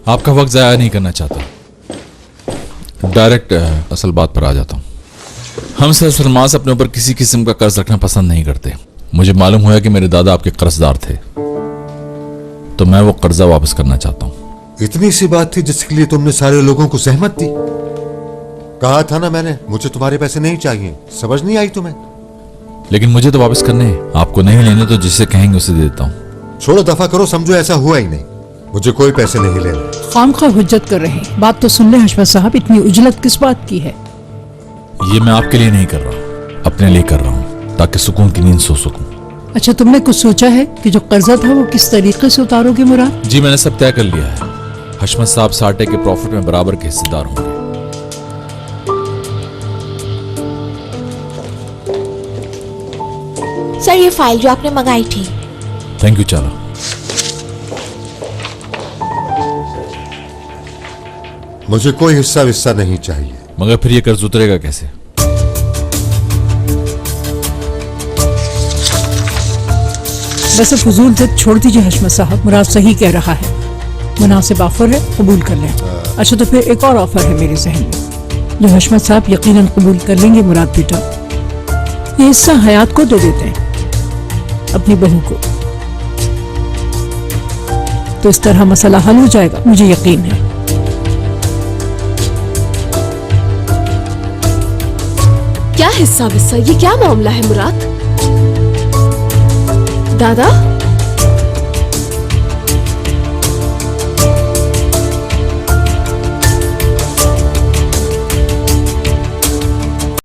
आपका वक्त ज़ाया नहीं करना चाहता, डायरेक्ट असल बात पर आ जाता हूँ। हम सलमान से अपने ऊपर किसी किस्म का कर्ज रखना पसंद नहीं करते। मुझे मालूम हुआ कि मेरे दादा आपके कर्जदार थे, तो मैं वो कर्जा वापस करना चाहता हूँ। इतनी सी बात थी जिसके लिए तुमने सारे लोगों को सहमत दी। कहा था ना मैंने, मुझे तुम्हारे पैसे नहीं चाहिए। समझ नहीं आई तुम्हें? लेकिन मुझे तो वापस करने हैं। आपको नहीं लेने तो जिसे कहेंगे उसे दे देता हूँ। छोड़ो, दफा करो, समझो ऐसा हुआ ही नहीं। मुझे कोई पैसे नहीं लेने। खामखा हुज्जत कर रहे हैं। बात तो सुन ले हशमत साहब, इतनी उजलत किस बात की है? ये मैं आपके लिए नहीं कर रहा, अपने लिए कर रहा हूँ, ताकि सुकून की नींद सो सकूं। अच्छा, तुमने कुछ सोचा है कि जो कर्जा था वो किस तरीके से उतारोगे मुराद? जी मैंने सब तय कर लिया है। हशमत साहब साटे के प्रॉफिट में बराबर के हिस्सेदार होंगे। सर, ये फाइल जो आपने मंगाई थी। थैंक यू चाला। मुझे कोई हिस्सा विस्सा नहीं चाहिए। मगर फिर ये कर्ज उतरेगा कैसे? वैसे फजूल जिद छोड़ दीजिए हशमत साहब, मुराद सही कह रहा है। मुनासिब ऑफर है, कबूल कर लें। अच्छा, तो फिर एक और ऑफर है मेरे जहन में, जो हशमत साहब यकीनन कबूल कर लेंगे मुराद बेटा। ये हिस्सा हयात को दे देते हैं, अपनी बहू को, तो इस तरह मसला हल हो जाएगा, मुझे यकीन है। क्या हिस्सा विस्सा, ये क्या मामला है मुराद? दादा